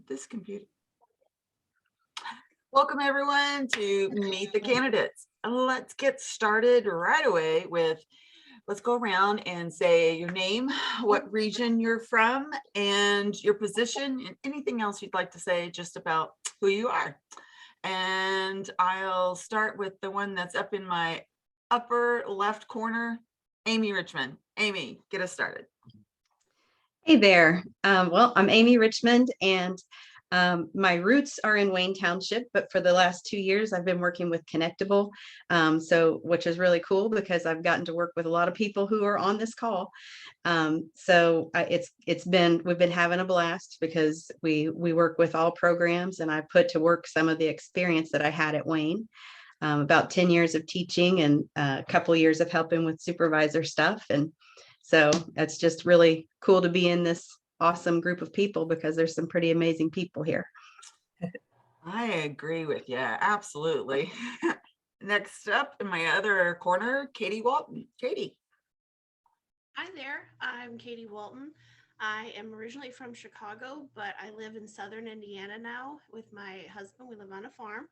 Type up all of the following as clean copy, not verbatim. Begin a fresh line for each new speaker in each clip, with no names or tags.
this computer. Welcome everyone to Meet the Candidates. Let's get started right away with, let's go around and say your name, what region you're from, and your position, and anything else you'd like to say just about who you are. And I'll start with the one that's up in my upper left corner, Amy Richmond. Amy, get us started.
Hey there. Well, I'm Amy Richmond, and my roots are in Wayne Township, but for the last 2 years, I've been working with Connectable, which is really cool because I've gotten to work with a lot of people who are on this call. We've been having a blast because we work with all programs, and I put to work some of the experience that I had at Wayne. About 10 years of teaching and a couple years of helping with supervisor stuff. And so it's just really cool to be in this awesome group of people because there's some pretty amazing people here.
I agree with you. Absolutely. Next up in my other corner, Katie Walton. Katie.
Hi there. I'm Katie Walton. I am originally from Chicago, but I live in southern Indiana now with my husband. We live on a farm.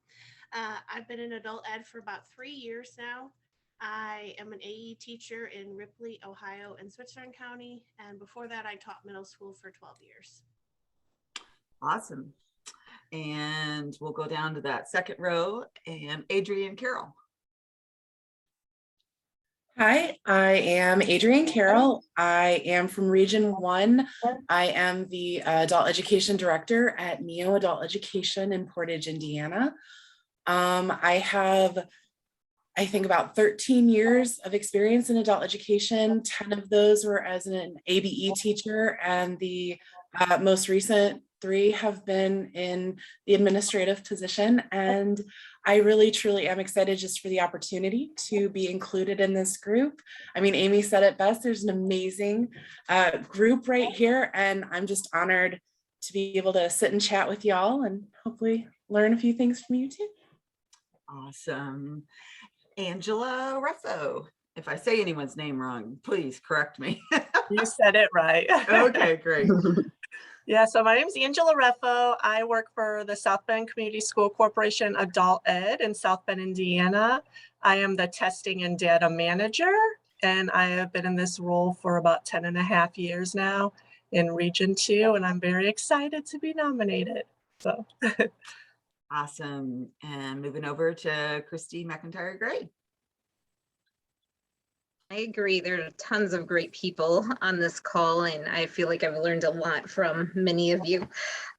I've been in adult ed for about 3 years now. I am an AE teacher in Ripley, Ohio, and Switzerland County. And before that, I taught middle school for 12 years.
Awesome. And we'll go down to that second row, and Adrienne Carroll.
Hi, I am Adrienne Carroll. I am from Region 1. I am the Adult Education Director at NEO Adult Education in Portage, Indiana. I have, I think, about 13 years of experience in adult education. 10 of those were as an ABE teacher, and the most recent 3 have been in the administrative position. And I really, truly am excited just for the opportunity to be included in this group. I mean, Amy said it best, there's an amazing group right here, and I'm just honored to be able to sit and chat with y'all and hopefully learn a few things from you too.
Awesome. Angela Ruffo. If I say anyone's name wrong, please correct me.
You said it right.
Okay, great.
Yeah, so my name is Angela Ruffo. I work for the South Bend Community School Corporation Adult Ed in South Bend, Indiana. I am the testing and data manager, and I have been in this role for about 10 and a half years now in Region 2, and I'm very excited to be nominated. So.
Awesome. And moving over to Christy Mccintyre Gray.
I agree. There are tons of great people on this call, and I feel like I've learned a lot from many of you.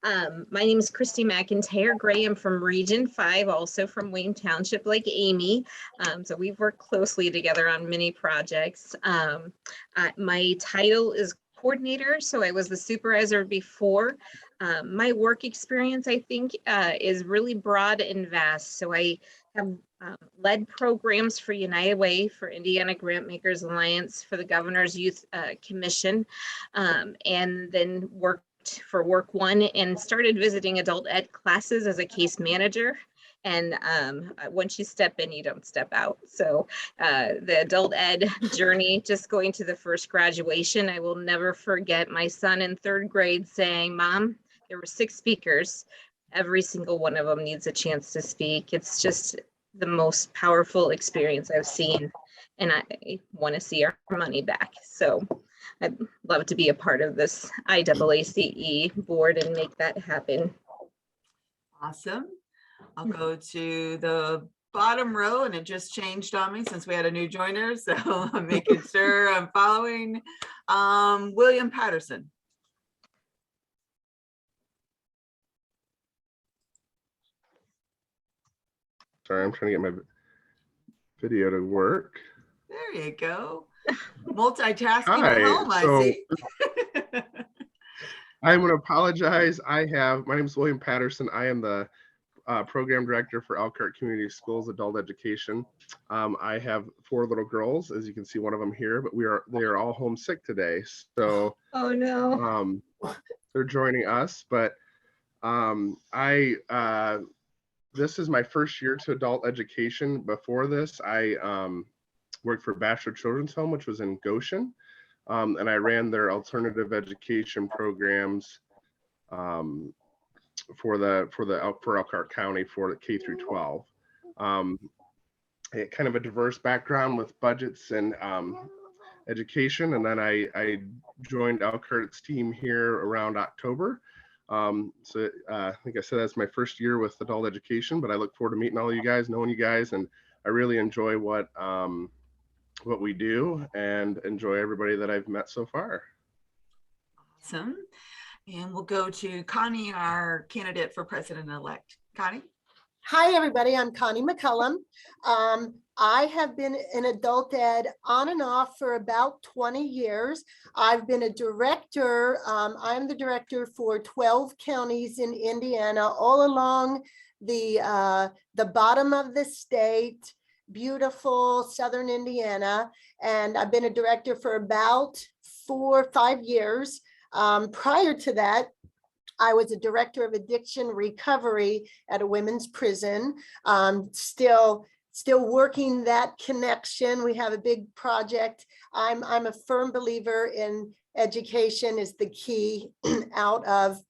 My name is Christy Mccintyre Gray. I'm from Region 5, also from Wayne Township, like Amy. So we've worked closely together on many projects. My title is coordinator, so I was the supervisor before. My work experience, I think, is really broad and vast. So I have led programs for United Way, for Indiana Grantmakers Alliance, for the Governor's Youth Commission, and then worked for Work One and started visiting adult ed classes as a case manager. And once you step in, you don't step out. So the adult ed journey, just going to the first graduation, I will never forget my son in 3rd grade saying, "Mom, there were 6 speakers. Every single one of them needs a chance to speak." It's just the most powerful experience I've seen, and I want to see our money back. So I'd love to be a part of this IAACE board and make that happen.
Awesome. I'll go to the bottom row, and it just changed on me since we had a new joiner, so I'm making sure I'm following. William Patterson.
Sorry, I'm trying to get my video to work.
There you go. Multitasking
Hi.
at home, I see.
I'm going to apologize. My name is William Patterson. I am the program director for Elkhart Community Schools Adult Education. I have 4 little girls, as you can see one of them here, but they are all homesick today. So
Oh no.
They're joining us, but this is my first year to adult education. Before this, I worked for Bachelor Children's Home, which was in Goshen, and I ran their alternative education programs for Elkhart County for the K through 12. Kind of a diverse background with budgets and education, and then I joined Elkhart's team here around October. So I think I said that's my first year with adult education, but I look forward to meeting all you guys, knowing you guys, and I really enjoy what we do and enjoy everybody that I've met so far.
Awesome. And we'll go to Connie, our candidate for president-elect. Connie?
Hi, everybody. I'm Connie McCullum. I have been in adult ed on and off for about 20 years. I've been a director. I'm the director for 12 counties in Indiana, all along the bottom of the state, beautiful southern Indiana. And I've been a director for about 4 or 5 years. Prior to that, I was a director of addiction recovery at a women's prison. Still working that connection. We have a big project. I'm a firm believer in education is the key out of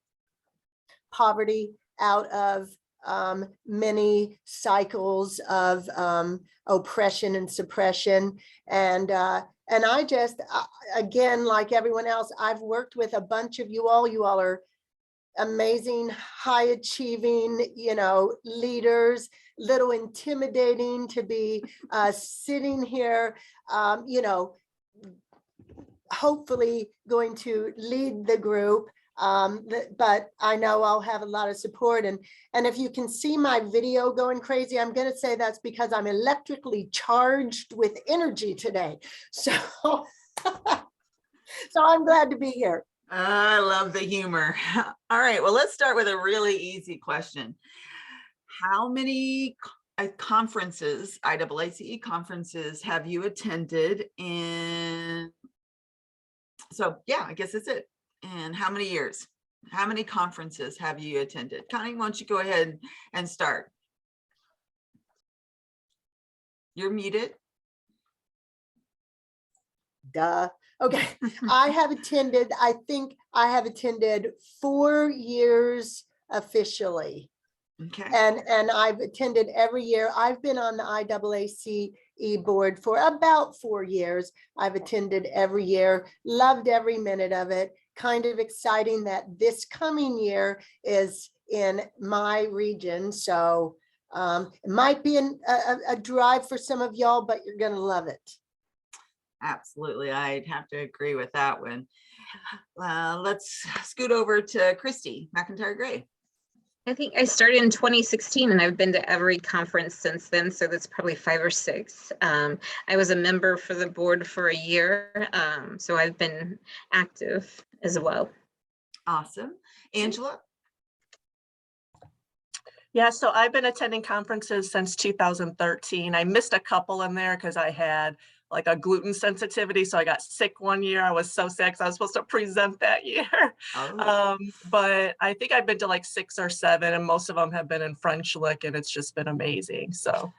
poverty, out of many cycles of oppression and suppression. And I just, again, like everyone else, I've worked with a bunch of you all. You all are amazing, high achieving, leaders, little intimidating to be sitting here, hopefully going to lead the group. But I know I'll have a lot of support. And if you can see my video going crazy, I'm going to say that's because I'm electrically charged with energy today. So, so I'm glad to be here.
I love the humor. All right, well, let's start with a really easy question. How many conferences, IAACE conferences, have you attended in? So yeah, I guess that's it. And how many years? How many conferences have you attended? Connie, why don't you go ahead and start? You're muted.
Duh. Okay, I think I have attended 4 years officially.
Okay.
And I've attended every year. I've been on the IAACE board for about 4 years. I've attended every year, loved every minute of it. Kind of exciting that this coming year is in my region. So it might be a drive for some of y'all, but you're gonna love it.
Absolutely, I'd have to agree with that one. Let's scoot over to Christy Mccintyre Gray.
I think I started in 2016 and I've been to every conference since then. So that's probably 5 or 6. I was a member for the board for a year. So I've been active as well.
Awesome. Angela?
Yeah, so I've been attending conferences since 2013. I missed a couple in there because I had like a gluten sensitivity. So I got sick one year. I was so sick. So I was supposed to present that year.
Oh.
But I think I've been to like 6 or 7 and most of them have been in French Lick and it's just been amazing. So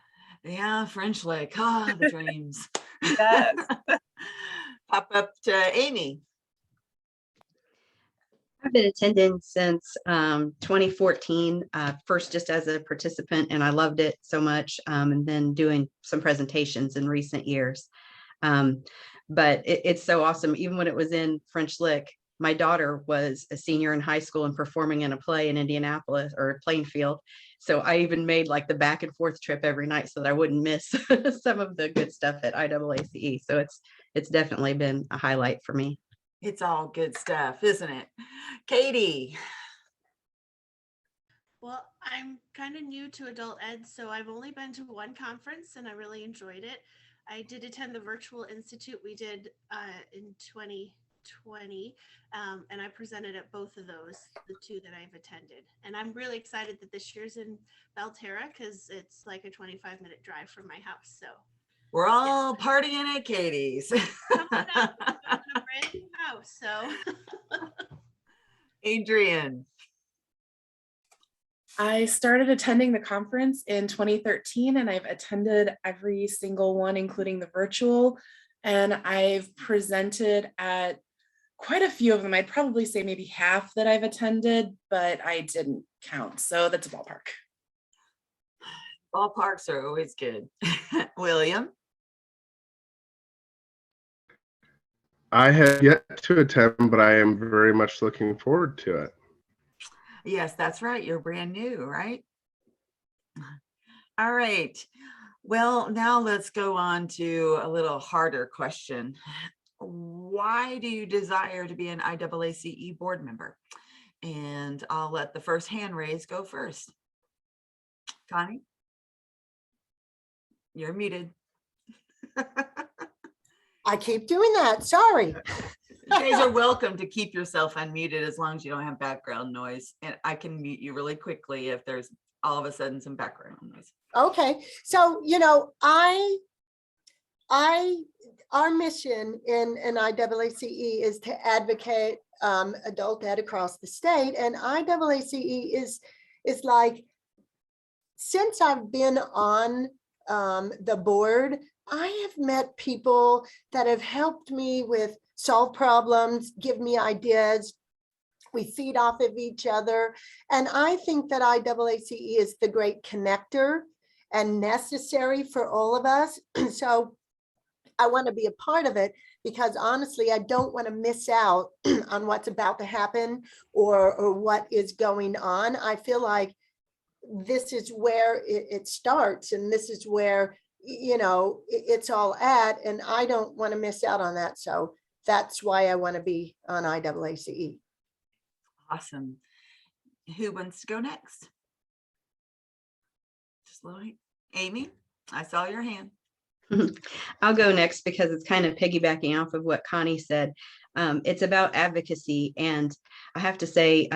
Yeah, French Lick. Oh, the dreams.
yes.
Pop up to Amy.
I've been attending since 2014, first just as a participant, and I loved it so much, and then doing some presentations in recent years. But it's so awesome. Even when it was in French Lick, my daughter was a senior in high school and performing in a play in Indianapolis or Plainfield. So I even made like the back and forth trip every night so that I wouldn't miss some of the good stuff at IAACE. So it's definitely been a highlight for me.
It's all good stuff, isn't it? Katie.
Well, I'm kind of new to adult ed, so I've only been to one conference and I really enjoyed it. I did attend the Virtual Institute we did in 2020, and I presented at both of those, the 2 that I've attended. And I'm really excited that this year's in Belterra because it's like a 25-minute drive from my house. So
We're all partying at Katie's.
come on out, we've got a brand new house. So
Adrienne.
I started attending the conference in 2013 and I've attended every single one, including the virtual. And I've presented at quite a few of them. I'd probably say maybe half that I've attended, but I didn't count. So that's a ballpark.
Ballparks are always good. William?
I have yet to attend, but I am very much looking forward to it.
Yes, that's right. You're brand new, right? All right. Well, now let's go on to a little harder question. Why do you desire to be an IAACE board member? And I'll let the first hand raise go first. Connie? You're muted.
I keep doing that, sorry.
You guys are welcome to keep yourself unmuted as long as you don't have background noise. And I can mute you really quickly if there's all of a sudden some background noise.
Okay, so, you know, our mission in IAACE is to advocate adult ed across the state, and IAACE is like, since I've been on the board, I have met people that have helped me with solve problems, give me ideas. We feed off of each other. And I think that IAACE is the great connector and necessary for all of us. So I want to be a part of it because honestly, I don't want to miss out on what's about to happen or what is going on. I feel like this is where it starts, and this is where, you know, it's all at, and I don't want to miss out on that. So that's why I want to be on IAACE.
Awesome. Who wants to go next? Just like Amy, I saw your hand.
I'll go next because it's kind of piggybacking off of what Connie said. It's about advocacy. And I have to say,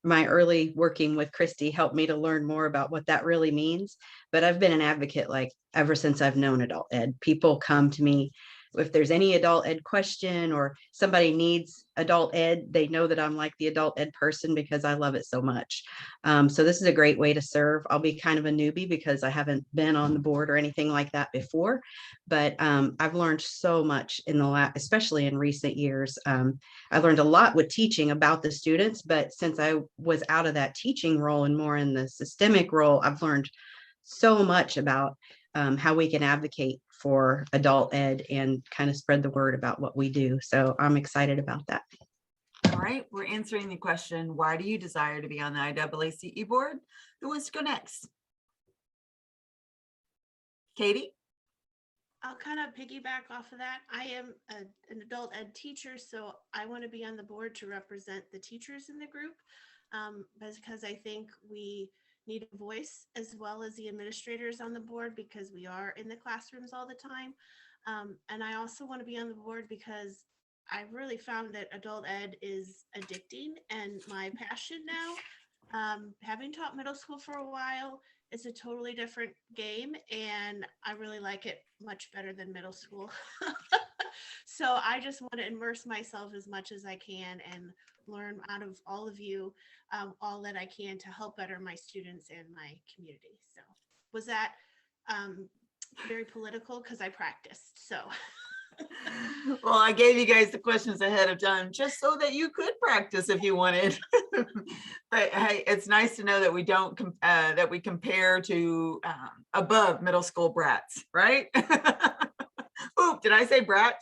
my early working with Christy helped me to learn more about what that really means. But I've been an advocate like ever since I've known adult ed. People come to me if there's any adult ed question or somebody needs adult ed, they know that I'm like the adult ed person because I love it so much. So this is a great way to serve. I'll be kind of a newbie because I haven't been on the board or anything like that before, but I've learned so much in the last, especially in recent years. I learned a lot with teaching about the students, but since I was out of that teaching role and more in the systemic role, I've learned so much about how we can advocate for adult ed and kind of spread the word about what we do. So I'm excited about that.
All right, we're answering the question, why do you desire to be on the IAACE board? Who wants to go next? Katie?
I'll kind of piggyback off of that. I am an adult ed teacher, so I want to be on the board to represent the teachers in the group because I think we need a voice as well as the administrators on the board because we are in the classrooms all the time. And I also want to be on the board because I really found that adult ed is addicting and my passion now. Having taught middle school for a while, it's a totally different game and I really like it much better than middle school. So I just want to immerse myself as much as I can and learn out of all of you all that I can to help better my students and my community. So was that very political? Because I practiced, so.
Well, I gave you guys the questions ahead of time just so that you could practice if you wanted. But hey, it's nice to know that we don't that we compare to above middle school brats, right? Oop, did I say brat?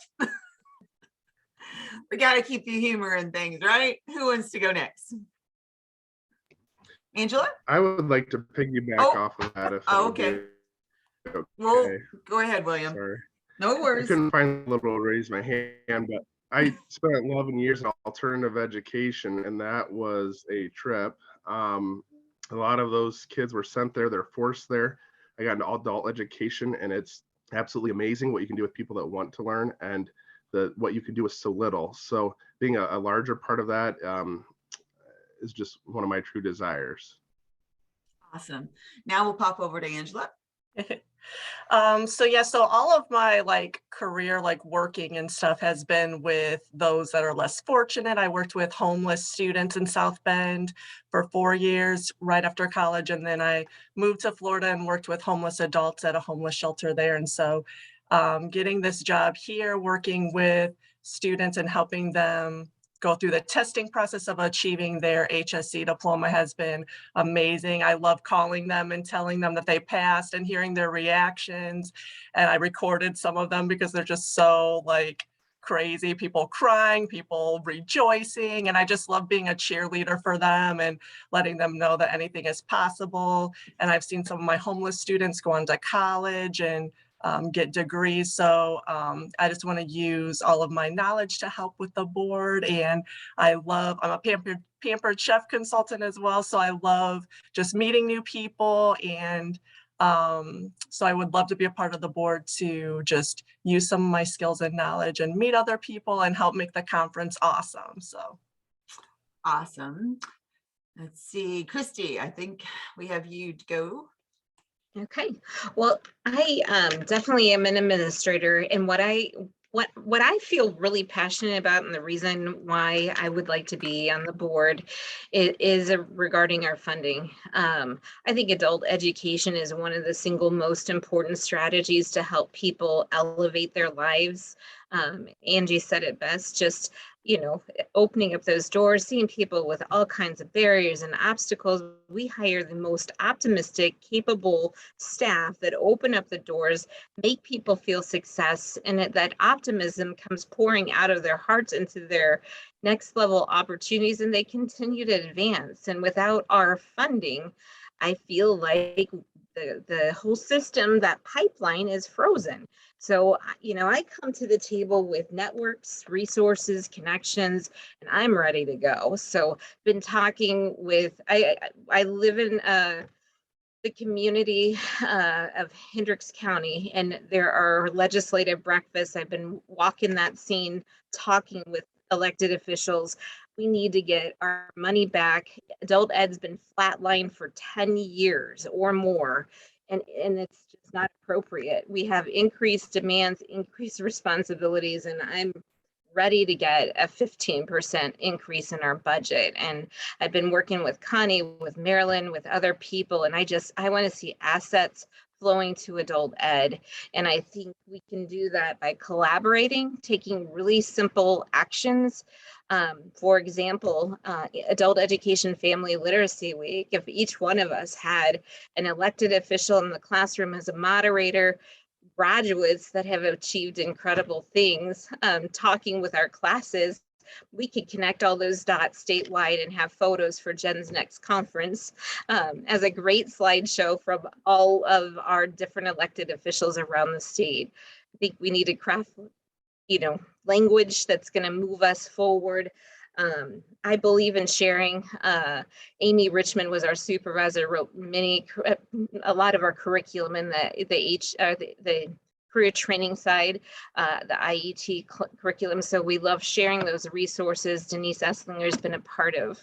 We got to keep the humor in things, right? Who wants to go next? Angela?
I would like to piggyback off of that. If
okay.
Okay.
Well, go ahead, William.
Sorry.
No worries.
I couldn't find a little raise my hand, but I spent 11 years in alternative education, and that was a trip. A lot of those kids were sent there, they're forced there. I got into adult education, and it's absolutely amazing what you can do with people that want to learn and what you can do with so little. So being a larger part of that is just one of my true desires.
Awesome. Now we'll pop over to Angela.
So all of my career, working and stuff has been with those that are less fortunate. I worked with homeless students in South Bend for 4 years right after college. And then I moved to Florida and worked with homeless adults at a homeless shelter there. And so getting this job here, working with students and helping them go through the testing process of achieving their HSC diploma has been amazing. I love calling them and telling them that they passed and hearing their reactions. And I recorded some of them because they're just so like crazy, people crying, people rejoicing. And I just love being a cheerleader for them and letting them know that anything is possible. And I've seen some of my homeless students go on to college and get degrees. So I just want to use all of my knowledge to help with the board. And I'm a pampered chef consultant as well. So I love just meeting new people. And so I would love to be a part of the board to just use some of my skills and knowledge and meet other people and help make the conference awesome. So
Awesome. Let's see, Christy, I think we have you to go.
Okay, well, I definitely am an administrator, and what I feel really passionate about, and the reason why I would like to be on the board is regarding our funding. I think adult education is one of the single most important strategies to help people elevate their lives. Angie said it best, just, you know, opening up those doors, seeing people with all kinds of barriers and obstacles. We hire the most optimistic, capable staff that open up the doors, make people feel success, and that optimism comes pouring out of their hearts into their next level opportunities, and they continue to advance. And without our funding, I feel like the whole system, that pipeline is frozen. So, you know, I come to the table with networks, resources, connections, and I'm ready to go. So been talking with, I live in the community of Hendricks County, and there are legislative breakfasts. I've been walking that scene, talking with elected officials. We need to get our money back. Adult ed's been flatlined for 10 years or more, and it's just not appropriate. We have increased demands, increased responsibilities, and I'm ready to get a 15% increase in our budget. And I've been working with Connie, with Marilyn, with other people, and I want to see assets flowing to adult ed. And I think we can do that by collaborating, taking really simple actions. For example, Adult Education Family Literacy Week, if each one of us had an elected official in the classroom as a moderator, graduates that have achieved incredible things, talking with our classes, we could connect all those dots statewide and have photos for Jen's next conference as a great slideshow from all of our different elected officials around the state. I think we need to craft, you know, language that's going to move us forward. I believe in sharing. Amy Richmond was our supervisor, wrote a lot of our curriculum in the career training side, the IET curriculum. So we love sharing those resources. Denise Esslinger has been a part of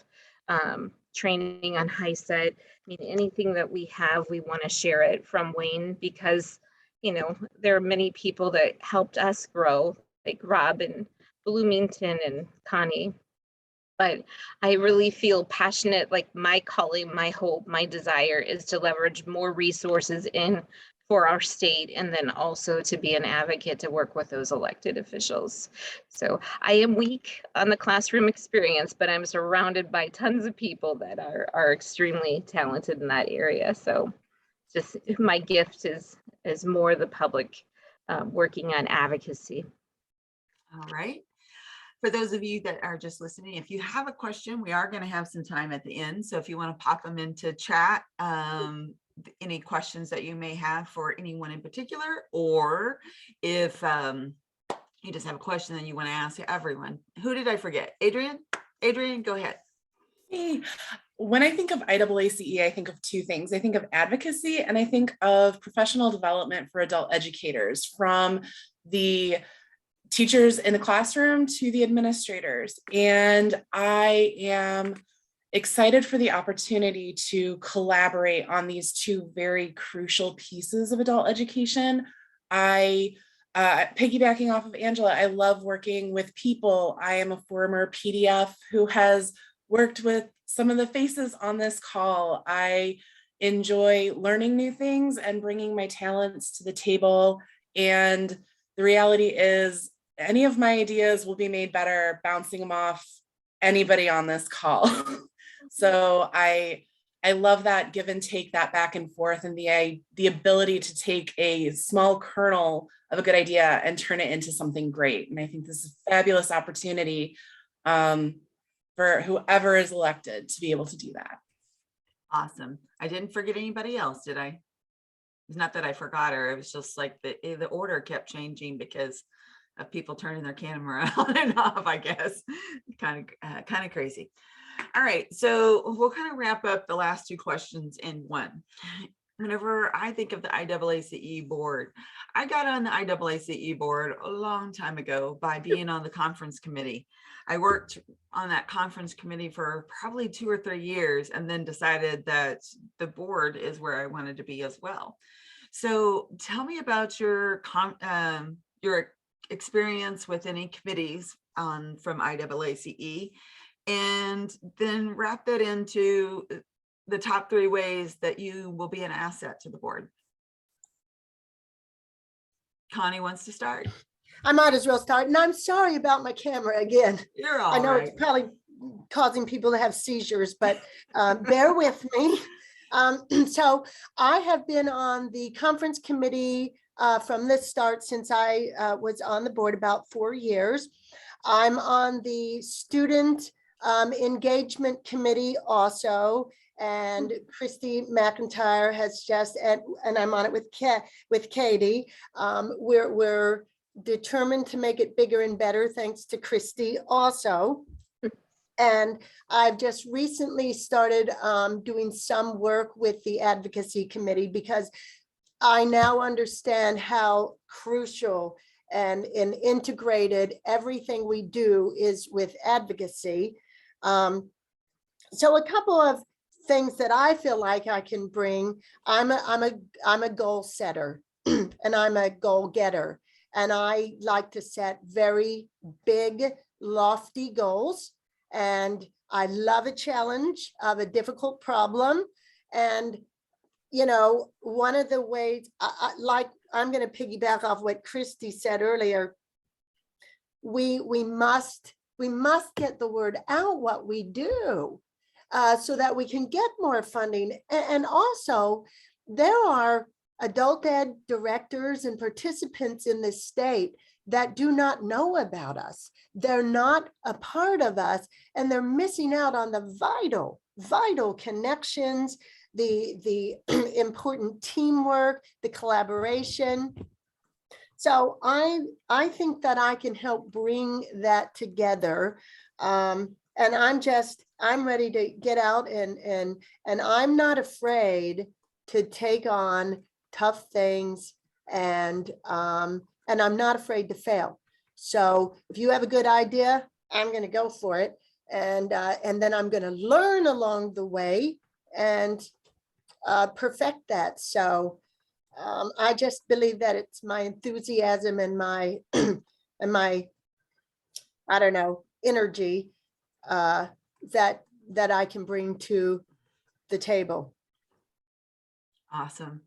training on HiSET. I mean, anything that we have, we want to share it from Wayne, because, you know, there are many people that helped us grow, like Rob and Bloomington and Connie. But I really feel passionate, like my calling, my hope, my desire is to leverage more resources in for our state, and then also to be an advocate to work with those elected officials. So I am weak on the classroom experience, but I'm surrounded by tons of people that are extremely talented in that area. So just my gift is more the public working on advocacy.
All right. For those of you that are just listening, if you have a question, we are going to have some time at the end. So if you want to pop them into chat, any questions that you may have for anyone in particular, or if you just have a question that you want to ask everyone. Who did I forget? Adrienne? Adrienne, go ahead.
Hey, when I think of IAACE, I think of two things. I think of advocacy, and I think of professional development for adult educators, from the teachers in the classroom to the administrators. And I am excited for the opportunity to collaborate on these two very crucial pieces of adult education. Piggybacking off of Angela, I love working with people. I am a former PDF who has worked with some of the faces on this call. I enjoy learning new things and bringing my talents to the table. And the reality is, any of my ideas will be made better bouncing them off anybody on this call. So I love that give and take, that back and forth, and the ability to take a small kernel of a good idea and turn it into something great. And I think this is a fabulous opportunity for whoever is elected to be able to do that.
Awesome. I didn't forget anybody else, did I? It's not that I forgot her. It was just like the order kept changing because of people turning their camera on and off, I guess. Kind of crazy. All right, so we'll kind of wrap up the last two questions in one. Whenever I think of the IAACE board, I got on the IAACE board a long time ago by being on the conference committee. I worked on that conference committee for probably 2 or 3 years and then decided that the board is where I wanted to be as well. So tell me about your experience with any committees from IAACE, and then wrap that into the top 3 ways that you will be an asset to the board. Connie wants to start.
I might as well start. And I'm sorry about my camera again.
You're all
I know
right.
it's probably causing people to have seizures, but bear with me. So I have been on the conference committee from the start since I was on the board about 4 years. I'm on the student engagement committee also, and Christy Mccintyre has just, and I'm on it with Katie. We're determined to make it bigger and better thanks to Christy also. And I've just recently started doing some work with the advocacy committee because I now understand how crucial and integrated everything we do is with advocacy. So a couple of things that I feel like I can bring. I'm a goal setter and I'm a goal getter, and I like to set very big, lofty goals. And I love a challenge of a difficult problem. And you know, one of the ways, I'm going to piggyback off what Christy said earlier. We must get the word out what we do so that we can get more funding. And also, there are adult ed directors and participants in this state that do not know about us. They're not a part of us, and they're missing out on the vital connections, the important teamwork, the collaboration. So I think that I can help bring that together. And I'm ready to get out and I'm not afraid to take on tough things, and I'm not afraid to fail. So if you have a good idea, I'm going to go for it. And then I'm going to learn along the way and perfect that. So I just believe that it's my enthusiasm and my I don't know, energy that I can bring to the table.
Awesome.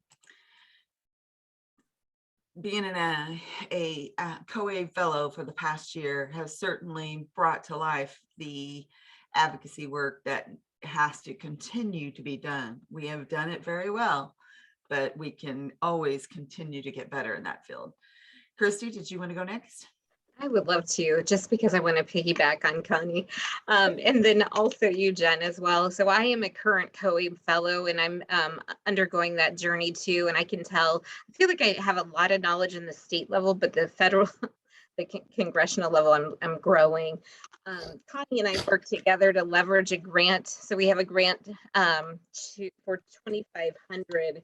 Being a COA fellow for the past year has certainly brought to life the advocacy work that has to continue to be done. We have done it very well, but we can always continue to get better in that field. Christy, did you want to go next?
I would love to, just because I want to piggyback on Connie, and then also you, Jen, as well. So I am a current COA fellow, and I'm undergoing that journey too. And I can tell, I feel like I have a lot of knowledge in the state level, but the federal, the congressional level, I'm growing. Connie and I work together to leverage a grant. So we have a grant for 2,500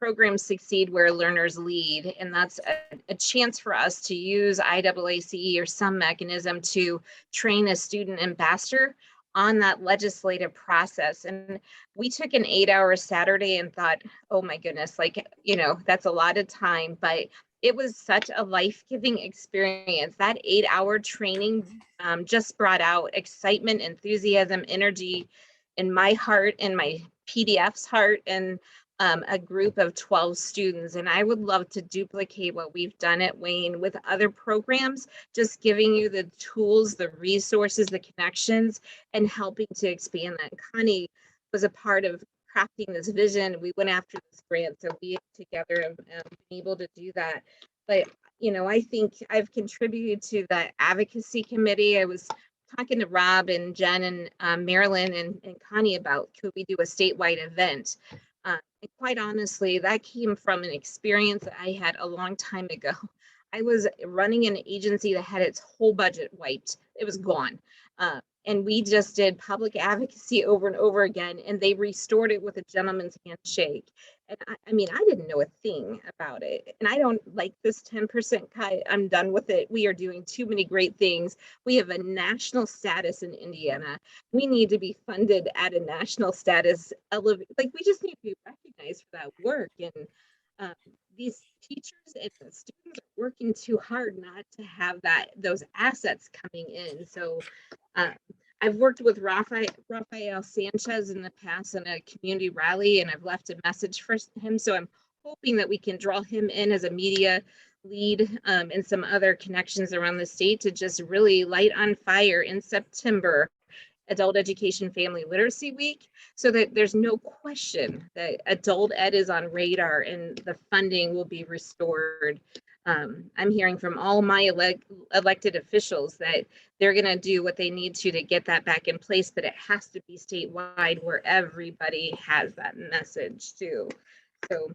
programs succeed where learners lead, and that's a chance for us to use IAACE or some mechanism to train a student ambassador on that legislative process. And we took an 8-hour Saturday and thought, oh my goodness, like, you know, that's a lot of time, but it was such a life-giving experience. That 8-hour training just brought out excitement, enthusiasm, energy in my heart and my PDF's heart. And a group of 12 students. And I would love to duplicate what we've done at Wayne with other programs, just giving you the tools, the resources, the connections, and helping to expand that. Connie was a part of crafting this vision. We went after this grant, so we together have been able to do that. But, you know, I think I've contributed to that advocacy committee. I was talking to Rob and Jen and Marilyn and Connie about, could we do a statewide event? And quite honestly, that came from an experience that I had a long time ago. I was running an agency that had its whole budget wiped. It was gone. And we just did public advocacy over and over again, and they restored it with a gentleman's handshake. And I mean, I didn't know a thing about it. And I don't like this 10% cut. I'm done with it. We are doing too many great things. We have a national status in Indiana. We need to be funded at a national status. Like, we just need to be recognized for that work. And these teachers and the students are working too hard not to have those assets coming in. So I've worked with Rafael Sanchez in the past in a community rally, and I've left a message for him. So I'm hoping that we can draw him in as a media lead and some other connections around the state to just really light on fire in September, Adult Education Family Literacy Week, so that there's no question that adult ed is on radar and the funding will be restored. I'm hearing from all my elected officials that they're going to do what they need to get that back in place, but it has to be statewide where everybody has that message too. So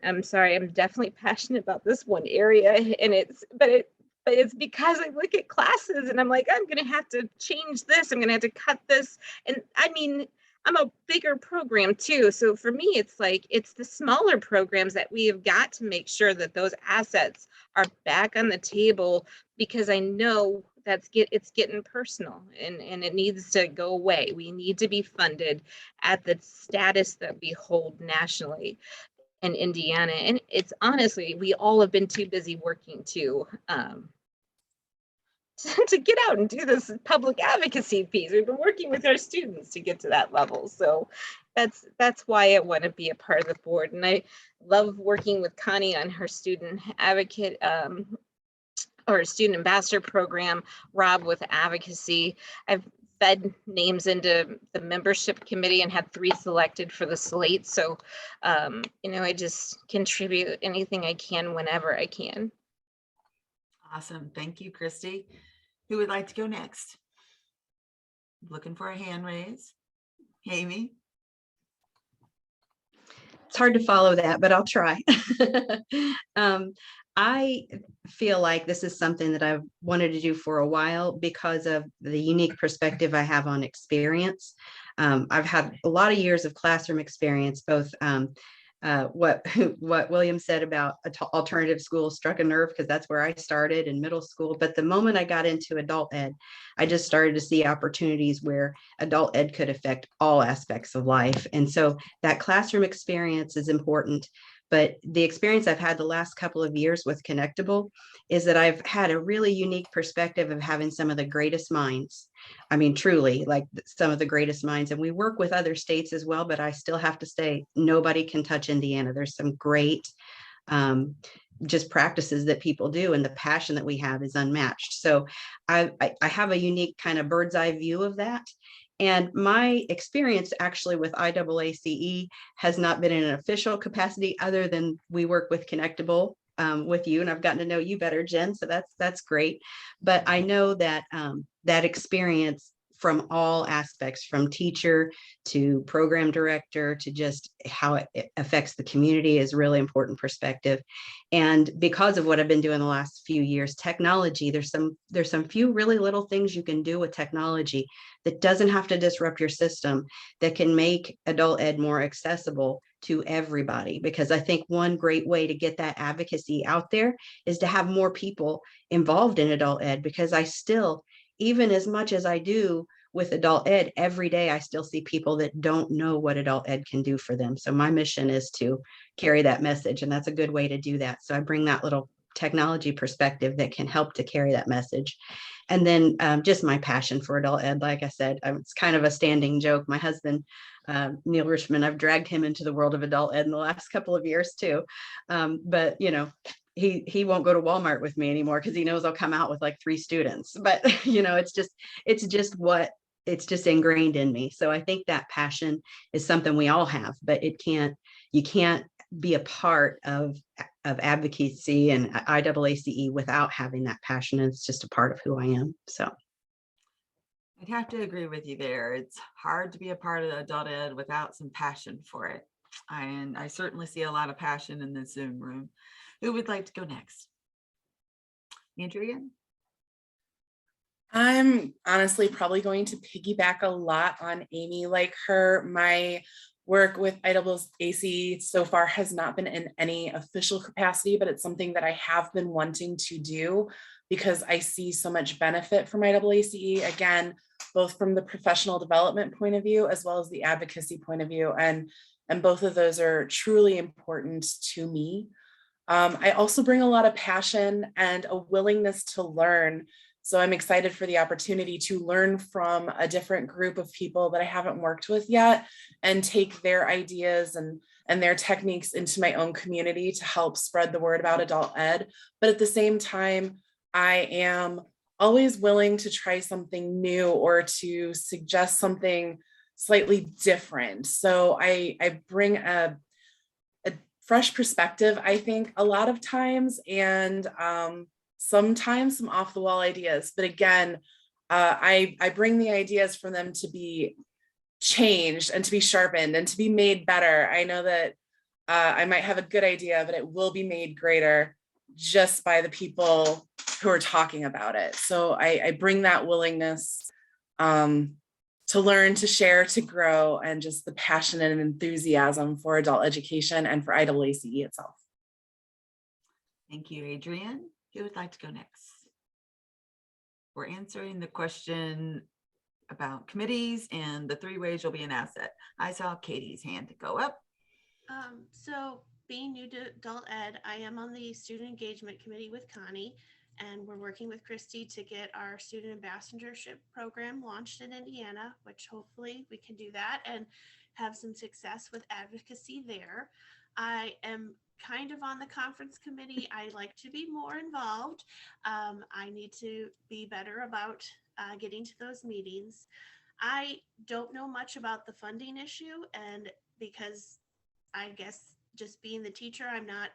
I'm sorry, I'm definitely passionate about this one area, and but it's because I look at classes and I'm like, I'm going to have to change this. I'm going to have to cut this. And I mean, I'm a bigger program too. So for me, it's like, it's the smaller programs that we have got to make sure that those assets are back on the table, because I know it's getting personal and it needs to go away. We need to be funded at the status that we hold nationally in Indiana. And it's honestly, we all have been too busy working to get out and do this public advocacy piece. We've been working with our students to get to that level. So that's why I want to be a part of the board. And I love working with Connie on her student advocate or student ambassador program, Rob with advocacy. I've fed names into the membership committee and had 3 selected for the slate. So, you know, I just contribute anything I can whenever I can.
Awesome. Thank you, Christy. Who would like to go next? Looking for a hand raise. Amy?
It's hard to follow that, but I'll try. I feel like this is something that I've wanted to do for a while because of the unique perspective I have on experience. I've had a lot of years of classroom experience, both what William said about alternative schools struck a nerve, because that's where I started in middle school. But the moment I got into adult ed, I just started to see opportunities where adult ed could affect all aspects of life. And so that classroom experience is important. But the experience I've had the last couple of years with Connectable is that I've had a really unique perspective of having some of the greatest minds. I mean, truly, like some of the greatest minds. And we work with other states as well, but I still have to say, nobody can touch Indiana. There's some great just practices that people do, and the passion that we have is unmatched. So I have a unique kind of bird's eye view of that. And my experience actually with IAACE has not been in an official capacity other than we work with Connectable with you, and I've gotten to know you better, Jen. So that's great. But I know that that experience from all aspects, from teacher to program director to just how it affects the community, is really important perspective. And because of what I've been doing the last few years, technology, there's some few really little things you can do with technology that doesn't have to disrupt your system, that can make adult ed more accessible to everybody. Because I think one great way to get that advocacy out there is to have more people involved in adult ed, because I still, even as much as I do with adult ed, every day I still see people that don't know what adult ed can do for them. So my mission is to carry that message, and that's a good way to do that. So I bring that little technology perspective that can help to carry that message. And then just my passion for adult ed. Like I said, it's kind of a standing joke. My husband Neil Richmond, I've dragged him into the world of adult ed in the last couple of years too. But you know, he won't go to Walmart with me anymore because he knows I'll come out with like 3 students. But you know, it's just ingrained in me. So I think that passion is something we all have, but you can't be a part of advocacy and IAACE without having that passion. And it's just a part of who I am. So
I'd have to agree with you there. It's hard to be a part of adult ed without some passion for it. And I certainly see a lot of passion in this Zoom room. Who would like to go next? Adrienne?
I'm honestly probably going to piggyback a lot on Amy. Like her, my work with IAACE so far has not been in any official capacity, but it's something that I have been wanting to do because I see so much benefit from IAACE, again, both from the professional development point of view, as well as the advocacy point of view. And both of those are truly important to me. I also bring a lot of passion and a willingness to learn. So I'm excited for the opportunity to learn from a different group of people that I haven't worked with yet and take their ideas and their techniques into my own community to help spread the word about adult ed. But at the same time, I am always willing to try something new or to suggest something slightly different. So I bring a fresh perspective, I think, a lot of times, and sometimes some off the wall ideas. But again, I bring the ideas for them to be changed and to be sharpened and to be made better. I know that I might have a good idea, but it will be made greater just by the people who are talking about it. So I bring that willingness to learn, to share, to grow, and just the passion and enthusiasm for adult education and for IAACE itself.
Thank you, Adrienne. Who would like to go next? We're answering the question about committees and the 3 ways you'll be an asset. I saw Katie's hand go up.
So being new to adult ed, I am on the student engagement committee with Connie, and we're working with Christy to get our student ambassadorship program launched in Indiana, which hopefully we can do that and have some success with advocacy there. I am kind of on the conference committee. I like to be more involved. I need to be better about getting to those meetings. I don't know much about the funding issue, and because I guess just being the teacher, I'm not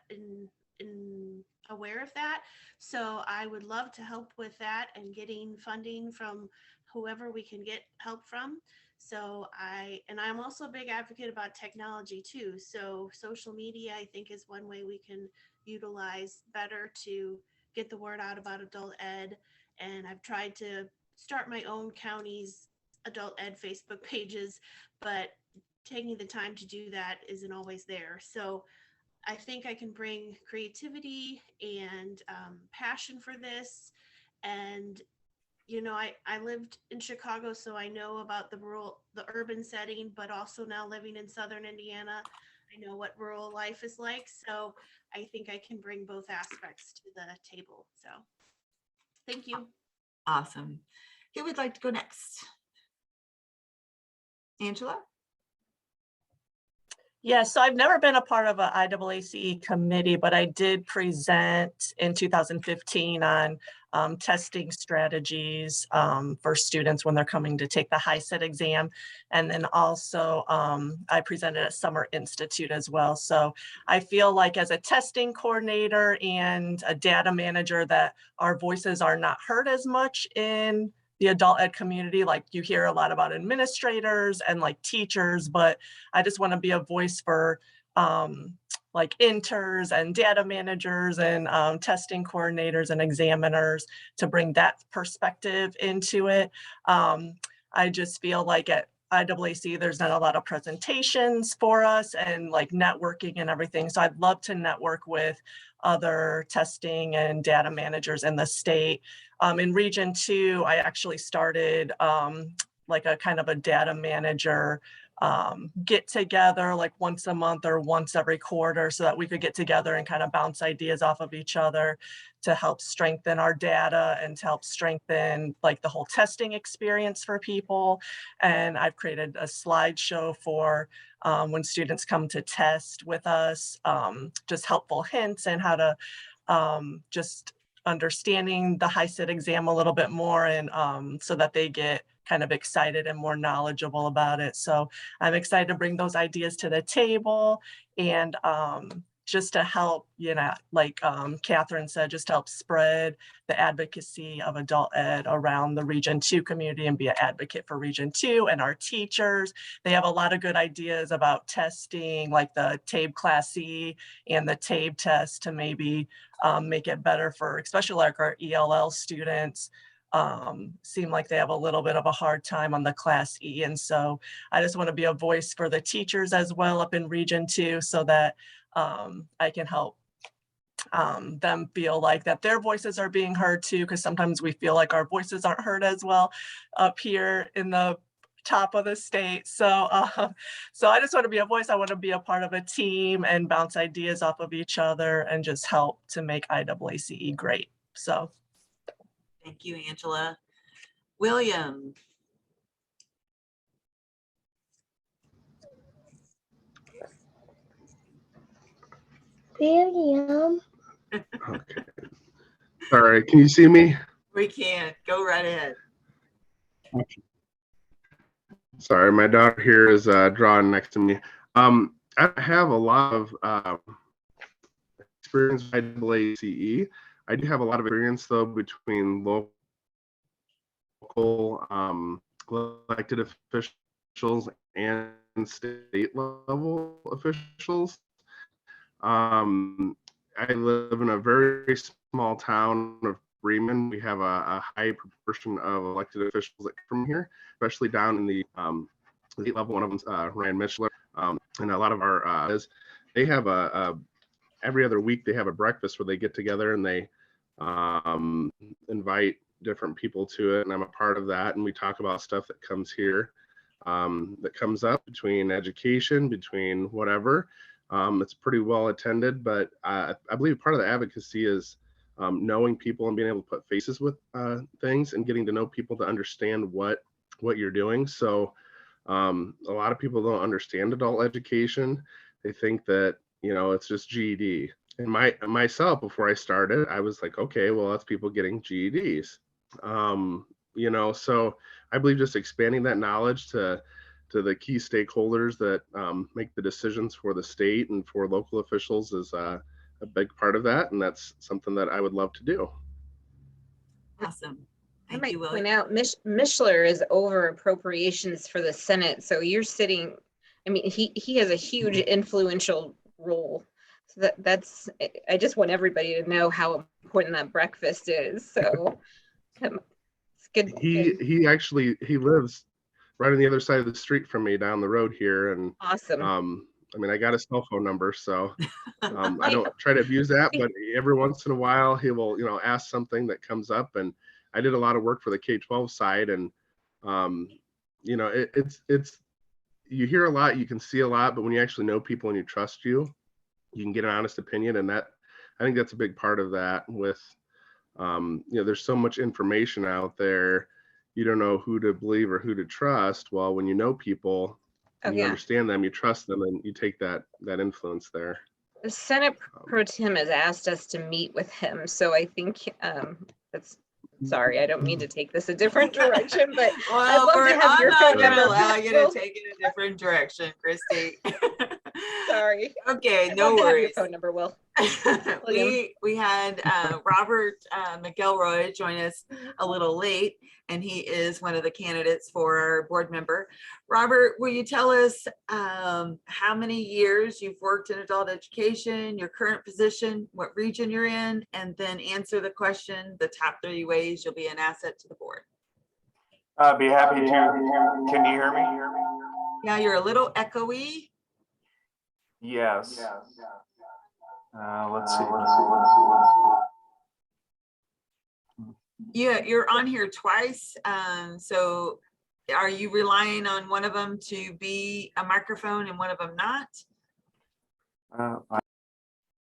aware of that. So I would love to help with that and getting funding from whoever we can get help from. So I'm also a big advocate about technology too. So social media, I think, is one way we can utilize better to get the word out about adult ed. And I've tried to start my own county's adult ed Facebook pages, but taking the time to do that isn't always there. So I think I can bring creativity and passion for this. And, you know, I lived in Chicago, so I know about the urban setting, but also now living in Southern Indiana, I know what rural life is like. So I think I can bring both aspects to the table. So thank you.
Awesome. Who would like to go next? Angela?
Yeah, so I've never been a part of an IAACE committee, but I did present in 2015 on testing strategies for students when they're coming to take the HiSET exam. And then also I presented at Summer Institute as well. So I feel like as a testing coordinator and a data manager that our voices are not heard as much in the adult ed community. Like you hear a lot about administrators and like teachers, but I just want to be a voice for like interns and data managers and testing coordinators and examiners to bring that perspective into it. I just feel like at IAACE, there's not a lot of presentations for us and like networking and everything. So I'd love to network with other testing and data managers in the state. In Region 2, I actually started like a kind of a data manager get together like once a month or once every quarter so that we could get together and kind of bounce ideas off of each other to help strengthen our data and to help strengthen like the whole testing experience for people. And I've created a slideshow for when students come to test with us, just helpful hints and how to just understanding the HiSET exam a little bit more, and so that they get kind of excited and more knowledgeable about it. So I'm excited to bring those ideas to the table, and just to help, you know, like Catherine said, just to help spread the advocacy of adult ed around the Region 2 community and be an advocate for Region 2 and our teachers. They have a lot of good ideas about testing, like the TABE Class C and the TABE test, to maybe make it better for, especially like our ELL students. Seem like they have a little bit of a hard time on the Class E. And so I just want to be a voice for the teachers as well up in Region 2, so that I can help them feel like that their voices are being heard too, because sometimes we feel like our voices aren't heard as well up here in the top of the state. So so I just want to be a voice. I want to be a part of a team and bounce ideas off of each other and just help to make IAACE great. So
Thank you, Angela. William.
William.
Okay. All right. Can you see me?
We can go right ahead.
Sorry, my daughter here is drawing next to me. I have a lot of experience with IAACE. I do have a lot of experience though between local elected officials and state level officials. I live in a very small town of Bremen. We have a high proportion of elected officials that come here, especially down in the state level. One of them's Ryan Mishler, and a lot of our they have every other week they have a breakfast where they get together and they invite different people to it, and I'm a part of that, and we talk about stuff that comes here, that comes up between education, between whatever. It's pretty well attended, but I believe part of the advocacy is knowing people and being able to put faces with things and getting to know people to understand what you're doing. So a lot of people don't understand adult education. They think that, you know, it's just GED. And myself, before I started, I was like, okay, well, that's people getting GEDs. You know, so I believe just expanding that knowledge to the key stakeholders that make the decisions for the state and for local officials is a big part of that. And that's something that I would love to do.
Awesome.
I
Thank
might
you,
point
William.
out Mishler is over appropriations for the Senate. So you're sitting, I mean, he has a huge influential role. So that's, I just want everybody to know how important that breakfast is. So it's good.
He actually, he lives right on the other side of the street from me down the road here. And
Awesome.
I mean, I got his cell phone number, so I don't try to abuse that, but every once in a while he will, you know, ask something that comes up. And I did a lot of work for the K-12 side, and you know, it's you hear a lot, you can see a lot, but when you actually know people and you trust you can get an honest opinion. And that, I think that's a big part of that with, you know, there's so much information out there. You don't know who to believe or who to trust. Well, when you know people, and you understand them, you trust them, and you take that influence there.
The Senate Pro Tem has asked us to meet with him. So I think that's, sorry, I don't mean to take this a different direction, but I'd love to have your phone number.
Allow you to take it a different direction, Christy.
Sorry.
Okay,
I'd
no
love to have
worries.
your phone number, Will.
we had Robert McElroy join us a little late, and he is one of the candidates for our board member. Robert, will you tell us how many years you've worked in adult education, your current position, what region you're in, and then answer the question, the top 3 ways you'll be an asset to the board?
I'd be happy to. Can you hear me?
Yeah, you're a little echoey.
Yes. Let's see.
Yeah, you're on here twice. So are you relying on one of them to be a microphone and one of them not?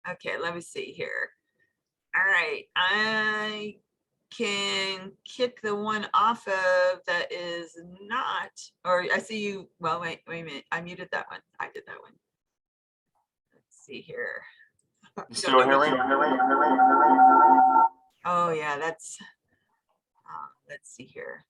Okay, let me see here. All right, I can kick the one off of that is not, or I see you, well, wait a minute, I muted that one. I did that one. Let's see here.
You still hear me?
Oh yeah, that's, let's see here.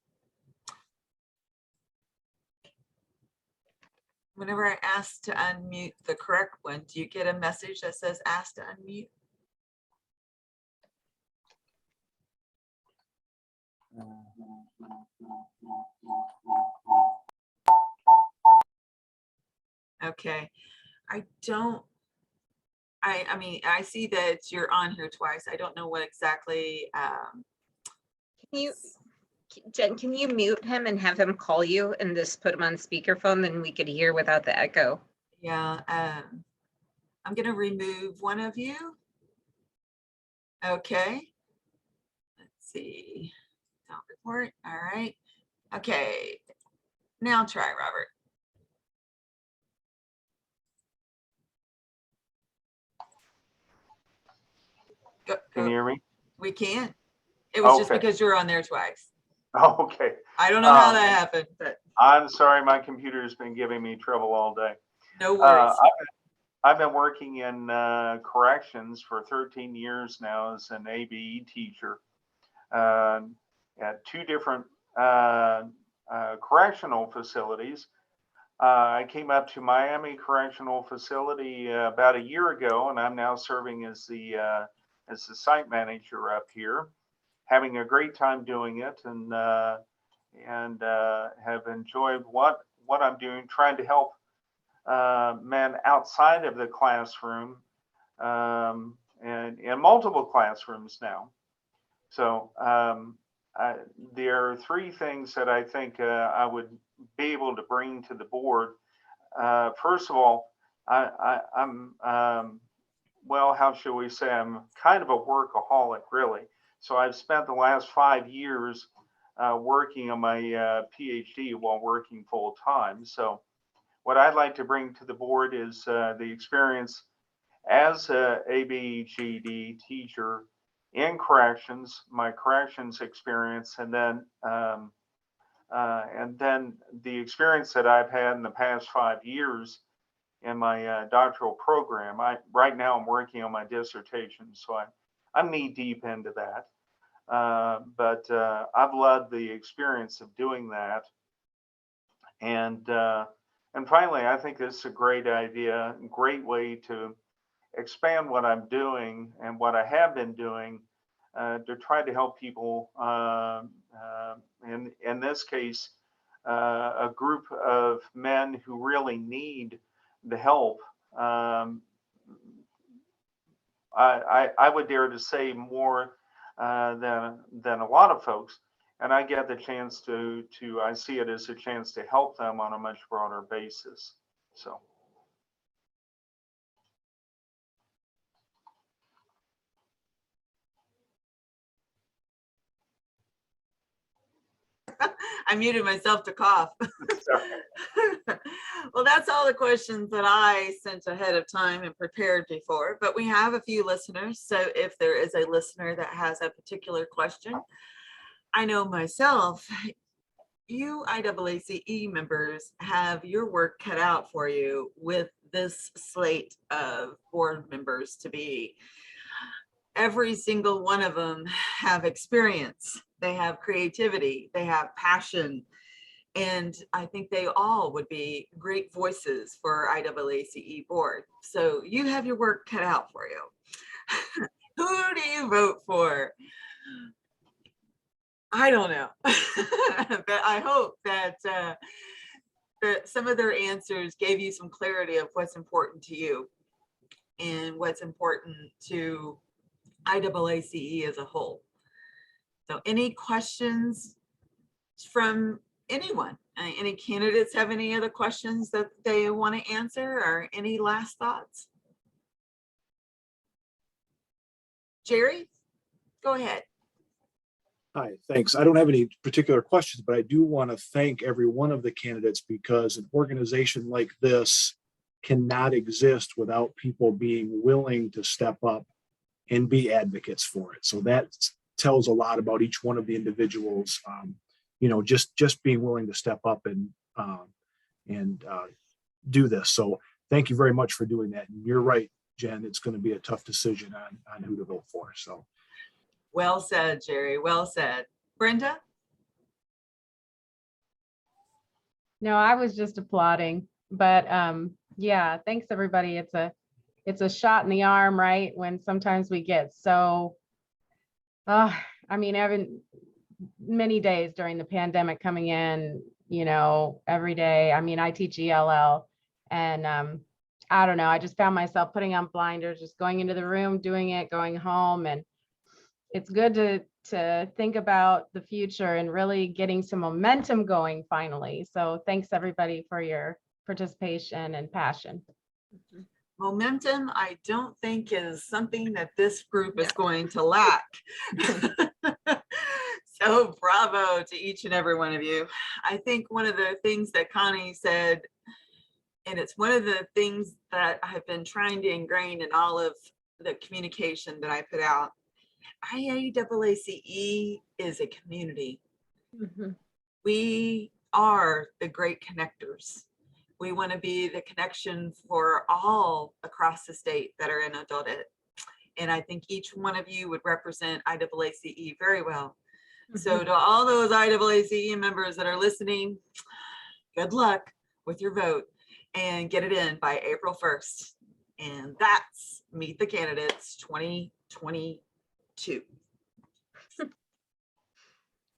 Whenever I ask to unmute the correct one, do you get a message that says ask to unmute? Okay, I don't, I mean, I see that you're on here twice. I don't know what exactly,
Can you, Jen, can you mute him and have him call you and just put him on speakerphone, then we could hear without the echo?
yeah, I'm gonna remove one of you. Okay. Let's see. Don't report. All right. Okay. Now try, Robert.
Can you hear me?
We can. It was just
Okay.
because you're on there twice.
Okay.
I don't know how that happened, but
I'm sorry, my computer has been giving me trouble all day.
no worries.
I've been working in corrections for 13 years now as an ABE teacher at 2 different correctional facilities. I came up to Miami Correctional Facility about a year ago, and I'm now serving as the site manager up here, having a great time doing it, and have enjoyed what I'm doing, trying to help men outside of the classroom, and in multiple classrooms now. So there are 3 things that I think I would be able to bring to the board. First of all, I'm well, how should we say, I'm kind of a workaholic, really. So I've spent the last 5 years working on my PhD while working full time. So what I'd like to bring to the board is the experience as a ABGD teacher in corrections, my corrections experience, and then the experience that I've had in the past 5 years in my doctoral program. Right now I'm working on my dissertation, so I'm knee deep into that. But I've loved the experience of doing that. And finally, I think this is a great idea, great way to expand what I'm doing and what I have been doing to try to help people, in this case, a group of men who really need the help. I would dare to say more than a lot of folks, and I get the chance to I see it as a chance to help them on a much broader basis. So.
I muted myself to cough. Well, that's all the questions that I sent ahead of time and prepared before, but we have a few listeners. So if there is a listener that has a particular question, I know myself, you IAACE members have your work cut out for you with this slate of board members to be. Every single one of them have experience. They have creativity, they have passion, and I think they all would be great voices for IAACE board. So you have your work cut out for you. Who do you vote for? I don't know, but I hope that that some of their answers gave you some clarity of what's important to you and what's important to IAACE as a whole. So any questions from anyone? Any candidates have any other questions that they want to answer, or any last thoughts? Jerry, go ahead.
Hi, thanks. I don't have any particular questions, but I do want to thank every one of the candidates because an organization like this cannot exist without people being willing to step up and be advocates for it. So that tells a lot about each one of the individuals, you know, just being willing to step up and do this. So thank you very much for doing that. And you're right, Jen, it's going to be a tough decision on who to vote for. So.
Well said, Jerry. Well said. Brenda?
No, I was just applauding, but yeah, thanks everybody. It's a shot in the arm, right? When sometimes we get so, I mean, many days during the pandemic coming in, you know, every day. I mean, I teach ELL and I don't know, I just found myself putting on blinders, just going into the room, doing it, going home. And it's good to think about the future and really getting some momentum going finally. So thanks everybody for your participation and passion.
Momentum, I don't think is something that this group is going to lack. So bravo to each and every one of you. I think one of the things that Connie said, and it's one of the things that I've been trying to ingrain in all of the communication that I put out, IAACE is a community.
Mm-hmm.
We are the great connectors. We want to be the connection for all across the state that are in adult ed. And I think each one of you would represent IAACE very well. Mm-hmm. So to all those IAACE members that are listening, good luck with your vote and get it in by April 1st. And that's Meet the Candidates 2022.